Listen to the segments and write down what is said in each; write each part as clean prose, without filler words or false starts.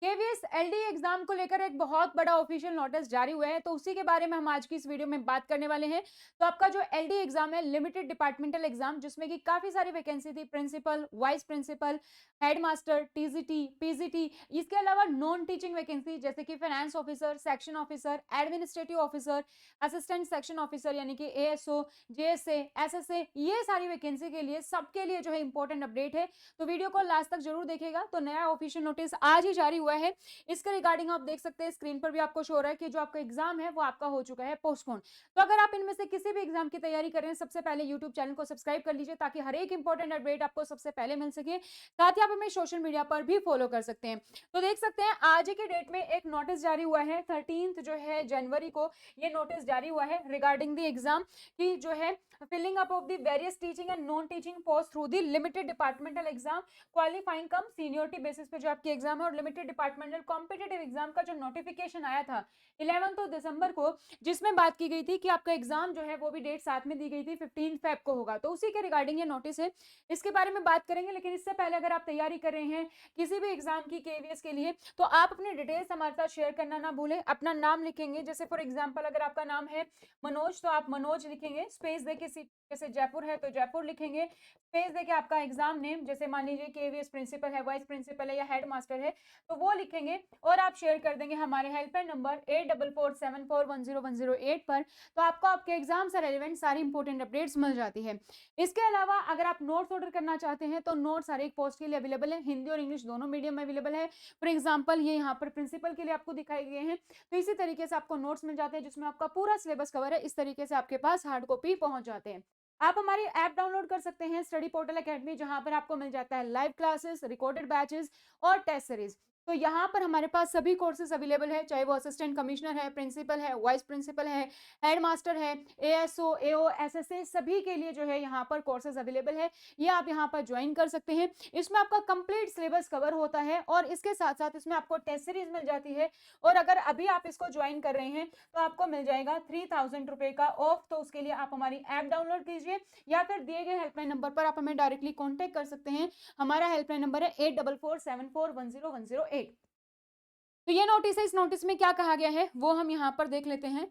KVS LD exam को लेकर एक बहुत बड़ा ऑफिशियल नोटिस जारी हुआ है, तो उसी के बारे में हम आज की इस वीडियो में बात करने वाले हैं। तो आपका जो एलडी एग्जाम है, लिमिटेड डिपार्टमेंटल एग्जाम, जिसमें कि काफी सारी वैकेंसी थी, principal, vice principal, headmaster, TGT, PGT, इसके अलावा नॉन टीचिंग वैकेंसी जैसे कि finance officer, section officer, administrative officer, assistant section officer यानी कि एएसओ, जेएसए, एसएसए, ये सारी वैकेंसी के लिए सबके लिए जो है इंपॉर्टेंट अपडेट है। तो वीडियो को लास्ट तक जरूर देखिएगा। तो नया ऑफिशियल नोटिस आज ही जारी हुआ है। इसके रिगार्डिंग आप देख सकते हैं, स्क्रीन पर भी आपको शो हो रहा है कि जो आपका एग्जाम है वो आपका हो चुका है पोस्टपोन। तो अगर आप इनमें से किसी भी एग्जाम की तैयारी कर रहे हैं, सबसे पहले यूट्यूब चैनल को सब्सक्राइब कर लीजिए ताकि हर एक इंपॉर्टेंट अपडेट आपको सबसे पहले मिल सके। साथ ही आप हमें सोशल मीडिया पर भी फॉलो कर सकते हैं। तो देख सकते हैं आज के डेट में एक नोटिस जारी हुआ है, 13 जो है जनवरी को ये नोटिस जारी हुआ है रिगार्डिंग द एग्जाम की जो है filling up of the various teaching and non teaching post through the limited departmental exam, qualifying cum seniority basis पे जो आपकी एग्जाम है, और लिमिटेड डिपार्टमेंटल कॉम्पिटिटिव एग्जाम का जो नोटिफिकेशन आया था 11 दिसंबर को, जिसमें बात की गई थी कि आपका एग्जाम जो है वो भी डेट साथ में दी गई थी 15 फेब को होगा। तो उसी के रिगार्डिंग ये नोटिस है, इसके बारे में बात करेंगे। लेकिन इससे पहले अगर आप तैयारी कर रहे हैं किसी भी एग्जाम की केवीएस के लिए, तो आप अपनी डिटेल्स हमारे साथ शेयर करना ना भूलें। अपना नाम लिखेंगे, जैसे फॉर एग्जाम्पल अगर आपका नाम है मनोज तो आप मनोज लिखेंगे, स्पेस देके, जैसे जयपुर है तो जयपुर लिखेंगे, स्पेस देके आपका एग्जाम नेम, जैसे मान लीजिए केवीएस प्रिंसिपल है, वाइस प्रिंसिपल है या हेड मास्टर है, तो वो लिखेंगे और आप शेयर कर देंगे हमारे हेल्पलाइन नंबर 8447410108 पर। तो आपको आपके एग्जाम से रेलिवेंट सारी इंपॉर्टेंट अपडेट्स मिल जाती है। इसके अलावा अगर आप नोट्स ऑर्डर करना चाहते हैं तो नोट्स हर एक पोस्ट के लिए अवेलेबल है, हिंदी और इंग्लिश दोनों मीडियम में अवेलेबल है। फॉर एग्जाम्पल ये यहाँ पर प्रिंसिपल के लिए आपको दिखाए गए हैं, तो इसी तरीके से आपको नोट्स मिल जाते हैं जिसमें आपका पूरा सिलेबस कवर है। इस तरीके से आपके पास हार्ड कॉपी पहुंच जाते हैं। आप हमारी ऐप डाउनलोड कर सकते हैं, स्टडी पोर्टल एकेडमी, जहां पर आपको मिल जाता है लाइव क्लासेस, रिकॉर्डेड बैचेस और टेस्ट सीरीज। तो यहाँ पर हमारे पास सभी कोर्सेज अवेलेबल है, चाहे वो असिस्टेंट कमिश्नर है, प्रिंसिपल है, वाइस प्रिंसिपल है, हेड मास्टर है, एएसओ, एओ, एसएसए, सभी के लिए जो है यहाँ पर कोर्सेज अवेलेबल है। ये आप यहाँ पर ज्वाइन कर सकते हैं। इसमें आपका कंप्लीट सिलेबस कवर होता है और इसके साथ साथ इसमें आपको टेस्ट सीरीज मिल जाती है। और अगर अभी आप इसको ज्वाइन कर रहे हैं तो आपको मिल जाएगा 3000 रुपए का ऑफ। तो उसके लिए आप हमारी ऐप डाउनलोड कीजिए या फिर दिए गए हेल्पलाइन नंबर पर आप हमें डायरेक्टली कॉन्टेक्ट कर सकते हैं। हमारा हेल्पलाइन नंबर है 8447410108। तो ये नोटिस है, इस नोटिस में क्या कहा गया है वो हम यहाँ पर देख लेते हैं।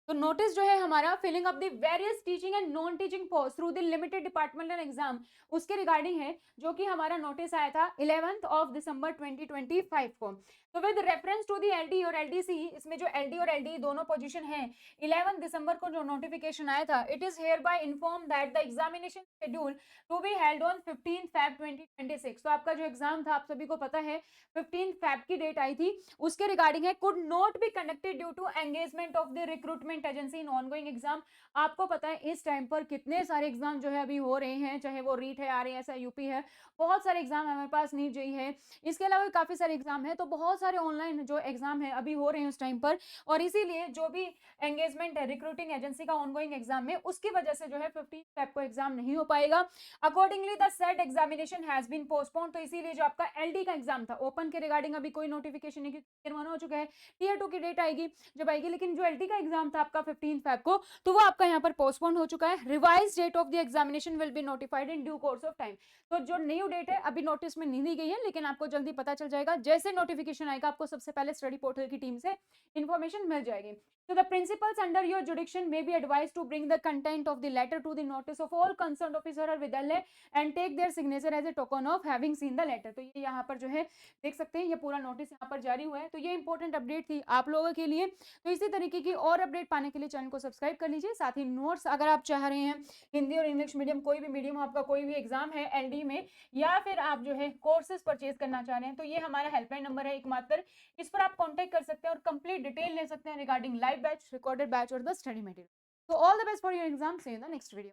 तो नोटिस जो है हमारा filling up the various teaching and non teaching post through the limited departmental exam, उसके रिगार्डिंग है, जो कि हमारा नोटिस आया था 11 दिसंबर 2025 को। तो with reference to the LD और एलडीसी, इसमें जो एलडी और एलडी दोनों पोजीशन है, 11 दिसंबर को जो नोटिफिकेशन आया था, it is hereby inform that the examination schedule to be held on 15 Feb 2026। तो आपका जो एग्जाम था, आप सभी को पता है 15 फेब की डेट आई थी, उसके रिगार्डिंग है, could not be conducted due to engagement of the recruitment agency in ongoing exam. आपको पता है इस टाइम पर कितने सारे एग्जाम जो है अभी हो रहे हैं, चाहे वो रीट है, आरएएस है, यूपी है, बहुत सारे एग्जाम हमारे पास, नीट जेईई है, इसके अलावा काफी सारे एग्जाम है। तो बहुत सारे ऑनलाइन जो एग्जाम है अभी हो रहे हैं उस टाइम पर, और इसीलिए जो भी एंगेजमेंट है रिक्रूटिंग एजेंसी का ऑनगोइंग एग्जाम में, उसकी वजह से जो है 15 फेब को एग्जाम नहीं हो पाएगा। Accordingly the said examination has been postpone. तो इसीलिए जो आपका एलडी का एग्जाम था, ओपन के रिगार्डिंग अभी कोई नोटिफिकेशन नहीं, टियर 1 हो चुका है, टियर 2 की डेट आएगी जब आएगी। लेकिन जो एलडी का एग्जाम था आपका 15 फेब को, तो वो आपका यहाँ पर पोस्टपोन हो चुका है। Revise date of the examination will be notified in due course of time. तो जो न्यू डेट है अभी नोटिस में नहीं दी गई है, लेकिन आपको जल्दी पता चल जाएगा। जैसे नोटिफिकेशन आएगा आपको सबसे पहले स्टडी पोर्टल की टीम से इंफॉर्मेशन मिल जाएगी। So the principals under your jurisdiction may be advised to bring the content of the letter to the notice of all concerned officer or विद्यालय and take their signature as a token of having seen the letter। तो ये यहाँ पर जो है देख सकते हैं, ये पूरा नोटिस यहाँ पर जारी हुआ है। तो ये इंपॉर्टेंट अपडेट थी आप लोगों के लिए। तो इसी तरीके की और अपडेट पाने के लिए चैनल को सब्सक्राइब कर लीजिए। साथ ही नोट्स अगर आप चाह रहे हैं, हिंदी और इंग्लिश मीडियम, कोई भी मीडियम, आपका कोई भी एग्जाम है एलडी में, या फिर आप जो है कोर्सेज परचेज करना चाह रहे हैं, तो ये हमारा हेल्पलाइन नंबर है एकमात्र, इस पर आप कॉन्टेक्ट कर सकते हैं और कंप्लीट डिटेल ले सकते हैं regarding live batch, recorded batch or the study material. So all the best for your exam. See you in the next video.